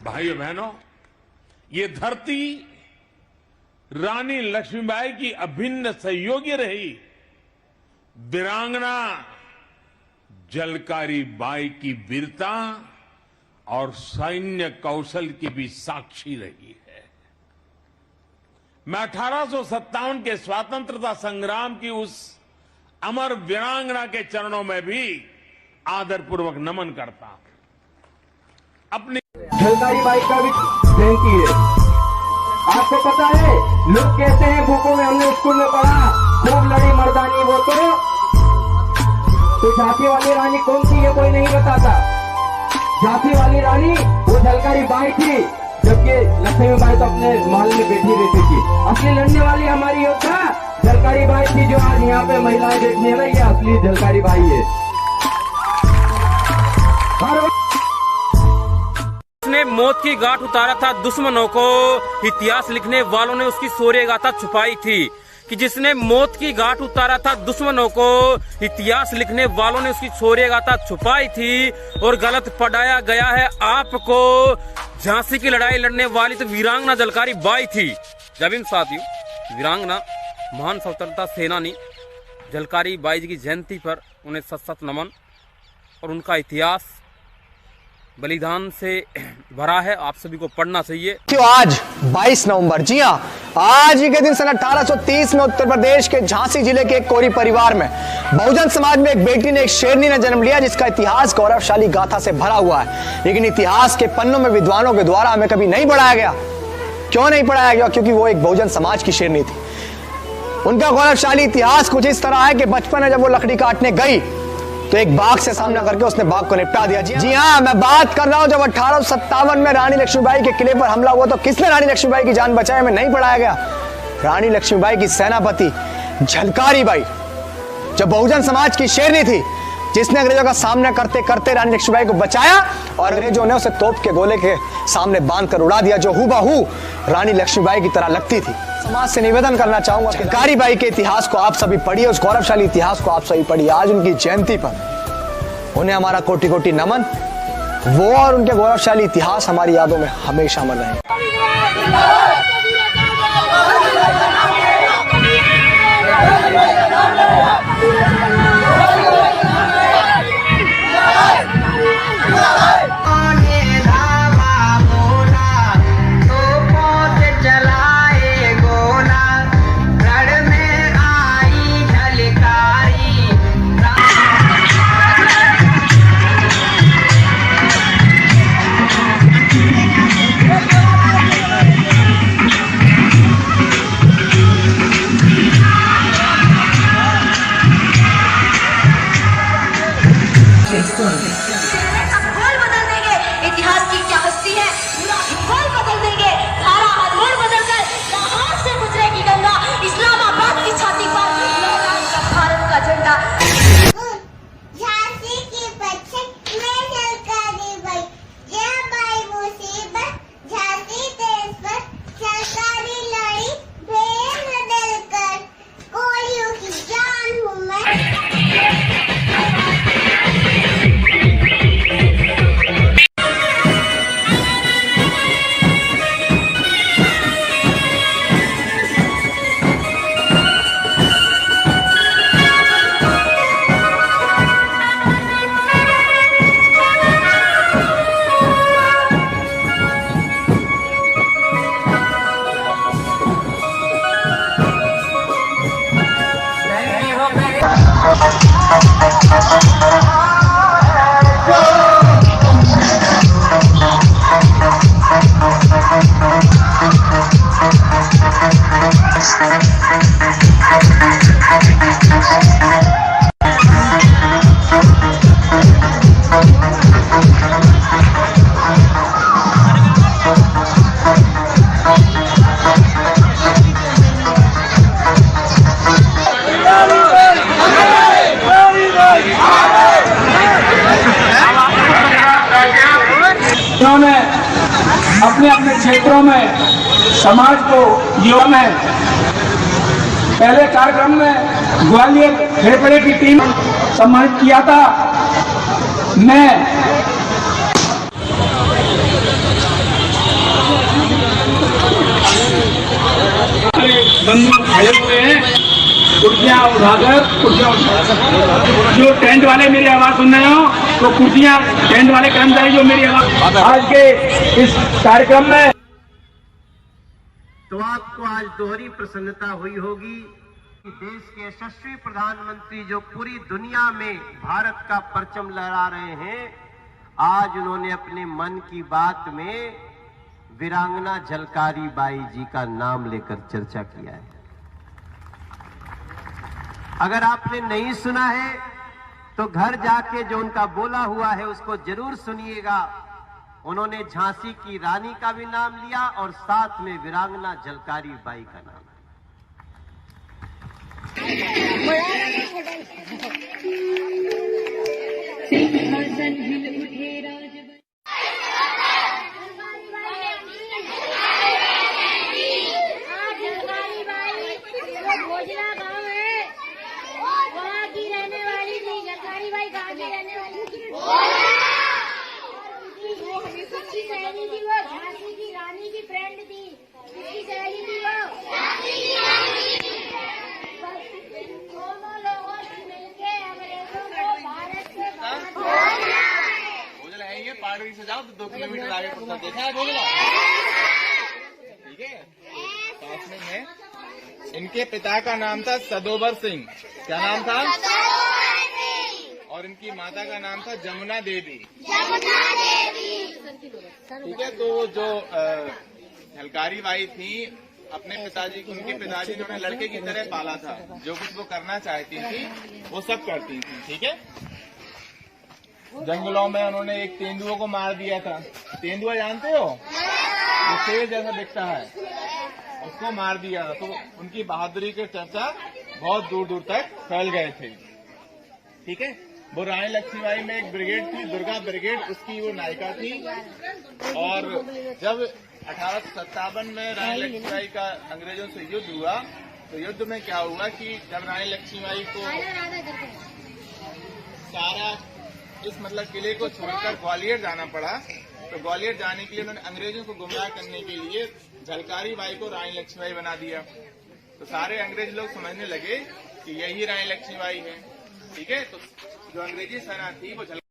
भाइयों बहनों, ये धरती रानी लक्ष्मीबाई की अभिन्न सहयोगी रही। वीरांगना झलकारी बाई की वीरता और सैन्य कौशल की भी साक्षी रही है। मैं 1857 के स्वतंत्रता संग्राम की उस अमर वीरांगना के चरणों में भी आदरपूर्वक नमन करता हूं। अपनी झलकारी बाई का भी जयंती है। आपको पता है, लोग कहते हैं बुकों में, हमने स्कूल में पढ़ा, खूब लड़ी मर्दानी वो तो झांसी वाली रानी कौन थी ये कोई नहीं बताता। झांसी वाली रानी वो झलकारी बाई थी, जबकि लक्ष्मीबाई तो अपने महल में बैठी रहती थी। असली लड़ने वाली हमारी योद्धा झलकारी बाई थी, जो आज यहाँ पे महिलाएं बैठी है ना, ये असली झलकारी बाई है। ने मौत की गांठ उतारा था दुश्मनों को, इतिहास लिखने वालों ने उसकी शौर्य गाथा छुपाई थी। कि जिसने मौत की गांठ उतारा था दुश्मनों को, इतिहास लिखने वालों ने उसकी शौर्य गाथा छुपाई थी और गलत पढ़ाया गया है आपको। झांसी की लड़ाई लड़ने वाली तो वीरांगना झलकारी बाई थी। जब इन साथियों, वीरांगना महान स्वतंत्रता सेनानी झलकारी बाई जी की जयंती पर उन्हें सत नमन। और उनका इतिहास बलिदान से भरा है, आप सभी को पढ़ना चाहिए। क्यों आज 22 नवंबर, जी हाँ, आज ही के दिन सन 1830 में उत्तर प्रदेश के झांसी जिले के एक कोरी परिवार में बहुजन समाज में एक बेटी ने, एक शेरनी ने जन्म लिया, जिसका इतिहास गौरवशाली गाथा से भरा हुआ है। लेकिन इतिहास के पन्नों में विद्वानों के द्वारा हमें कभी नहीं पढ़ाया गया। क्यों नहीं पढ़ाया गया? क्योंकि वो एक बहुजन समाज की शेरनी थी। उनका गौरवशाली इतिहास कुछ इस तरह है कि बचपन में जब वो लकड़ी काटने गई तो एक बाघ से सामना करके उसने बाघ को निपटा दिया। जी हाँ, मैं बात कर रहा हूं जब 1857 में रानी लक्ष्मीबाई के किले पर हमला हुआ तो किसने रानी लक्ष्मीबाई की जान बचाई? हमें नहीं पढ़ाया गया। रानी लक्ष्मीबाई की सेनापति झलकारी बाई, जो बहुजन समाज की शेरनी थी, जिसने अंग्रेजों का सामना करते करते रानी लक्ष्मीबाई को बचाया और अंग्रेजों ने उसे तोप के गोले के सामने बांध कर उड़ा दिया, जो हूबहू रानी लक्ष्मीबाई की तरह लगती थी। समाज से निवेदन करना चाहूंगा, झलकारी बाई के इतिहास को आप सभी पढ़िए, उस गौरवशाली इतिहास को आप सभी पढ़िए। आज उनकी जयंती पर उन्हें हमारा कोटि कोटि नमन। वो और उनके गौरवशाली इतिहास हमारी यादों में हमेशा अमर रहेंगे। उन्होंने अपने अपने क्षेत्रों में समाज को युवा में पहले कार्यक्रम में ग्वालियर खेड़पड़े की टीम सम्मानित किया था। मैं लोग खड़े हुए हैं, कुर्सियां उठाकर, जो टेंट वाले मेरी आवाज सुन रहे हो तो कुर्सियां, टेंट वाले कर्मचारी जो मेरी आवाज आज के इस कार्यक्रम में, तो आपको आज दोहरी प्रसन्नता हुई होगी कि देश के यशस्वी प्रधानमंत्री जो पूरी दुनिया में भारत का परचम लहरा रहे हैं, आज उन्होंने अपने मन की बात में वीरांगना झलकारी बाई जी का नाम लेकर चर्चा किया है। अगर आपने नहीं सुना है तो घर जाके जो उनका बोला हुआ है उसको जरूर सुनिएगा। उन्होंने झांसी की रानी का भी नाम लिया और साथ में वीरांगना झलकारी बाई का नाम। भोजला गांव है, वहाँ की रहने वाली थी। झलकारी बाई कहाँ की रहने वाली थी? किसकी सहेली थी वो? झांसी की रानी की फ्रेंड थी। किसकी सहेली थी वो? दोनों लोगों ने मिलके अंग्रेजों को भारत से भोजला है ये पहाड़ी से जाओ तो 2 किलोमीटर आगे पड़ता, देखा है भोजला? ठीक है। पास में है। इनके पिता का नाम था सदोबर सिंह। क्या नाम था? और इनकी माता का नाम था जमुना देवी। ठीक है। तो जो झलकारी बाई थी, अपने पिताजी को, उनके पिताजी ने लड़के की तरह पाला था। जो कुछ वो करना चाहती थी वो सब करती थी। ठीक है। जंगलों में उन्होंने एक तेंदुओं को मार दिया था। तेंदुआ जानते हो? वो शेर जैसा दिखता है, उसको मार दिया था। तो उनकी बहादुरी के चर्चा बहुत दूर दूर तक फैल गए थे। ठीक है। वो रानी लक्ष्मीबाई में एक ब्रिगेड थी, दुर्गा ब्रिगेड, उसकी वो नायिका थी। और जब 1857 में रानी लक्ष्मीबाई का अंग्रेजों से युद्ध हुआ, तो युद्ध में क्या हुआ कि जब रानी लक्ष्मीबाई को सारा इस किले को छोड़कर ग्वालियर जाना पड़ा, तो ग्वालियर जाने के लिए उन्होंने अंग्रेजों को गुमराह करने के लिए झलकारी बाई को रानी लक्ष्मीबाई बना दिया। तो सारे अंग्रेज लोग समझने लगे कि यही रानी लक्ष्मीबाई है। ठीक है। तो जो अंग्रेजी सेना थी वो